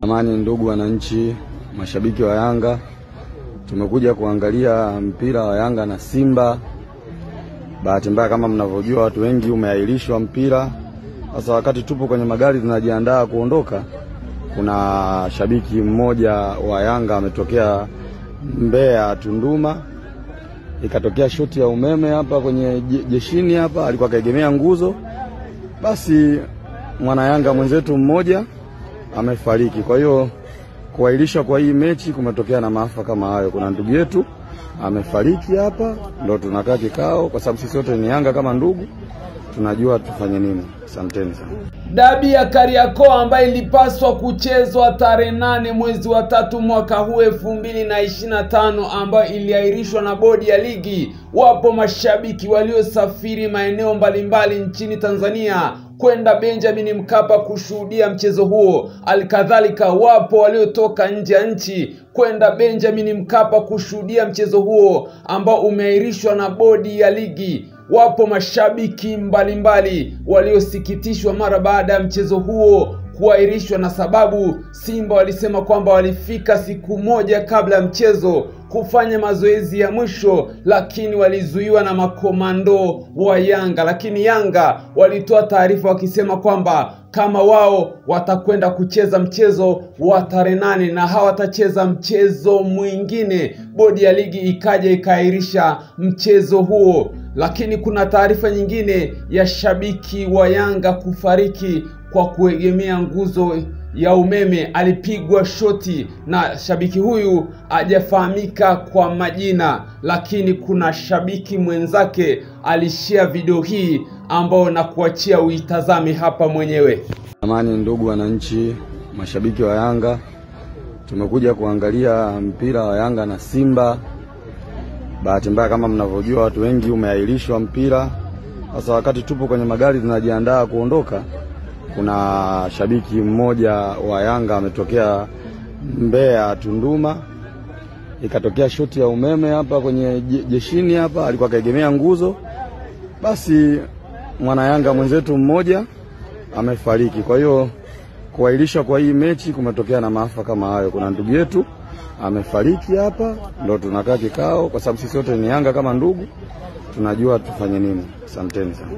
Amani ndugu wananchi, mashabiki wa Yanga, tumekuja kuangalia mpira wa Yanga na Simba. Bahati mbaya kama mnavyojua watu wengi umeahirishwa mpira. Sasa wakati tupo kwenye magari tunajiandaa kuondoka, kuna shabiki mmoja wa Yanga ametokea Mbeya Tunduma. Ikatokea shoti ya umeme hapa kwenye jeshini hapa, alikuwa kaegemea nguzo. Basi mwana Yanga mwenzetu mmoja amefariki. Kwa hiyo kuahirishwa kwa hii mechi kumetokea na maafa kama hayo. Kuna ndugu yetu amefariki hapa, ndio tunakaa kikao kwa sababu sisi wote ni Yanga kama ndugu. Tunajua tufanye nini. Asanteni sana. Dabi ya Kariakoo ambayo ilipaswa kuchezwa tarehe 8 mwezi wa 3 mwaka huu 2025 ambayo iliahirishwa na bodi ya ligi. Wapo mashabiki waliosafiri maeneo mbalimbali nchini Tanzania kwenda Benjamin Mkapa kushuhudia mchezo huo. Alikadhalika wapo waliotoka nje ya nchi kwenda Benjamin Mkapa kushuhudia mchezo huo ambao umeahirishwa na bodi ya ligi. Wapo mashabiki mbalimbali waliosikitishwa mara baada ya mchezo huo kuahirishwa, na sababu Simba walisema kwamba walifika siku moja kabla ya mchezo kufanya mazoezi ya mwisho, lakini walizuiwa na makomando wa Yanga. Lakini Yanga walitoa taarifa wakisema kwamba kama wao watakwenda kucheza mchezo wa tarehe 8 na hawatacheza mchezo mwingine, bodi ya ligi ikaja ikaahirisha mchezo huo. Lakini kuna taarifa nyingine ya shabiki wa Yanga kufariki kwa kuegemea nguzo ya umeme. Alipigwa shoti na shabiki huyu hajafahamika kwa majina, lakini kuna shabiki mwenzake alishare video hii ambao na kuachia uitazame hapa mwenyewe. Amani ndugu wananchi, mashabiki wa Yanga, tumekuja kuangalia mpira wa Yanga na Simba. Bahati mbaya kama mnavyojua watu wengi umeahirishwa mpira. Sasa wakati tupo kwenye magari tunajiandaa kuondoka, kuna shabiki mmoja wa Yanga ametokea Mbeya Tunduma. Ikatokea shoti ya umeme hapa kwenye jeshini hapa, alikuwa kaegemea nguzo. Basi mwana Yanga mwenzetu mmoja amefariki. Kwa hiyo kuahirishwa kwa hii mechi kumetokea na maafa kama hayo. Kuna ndugu yetu amefariki hapa, ndio tunakaa kikao kwa sababu sisi wote ni Yanga kama ndugu. Tunajua tufanye nini. Asanteni sana.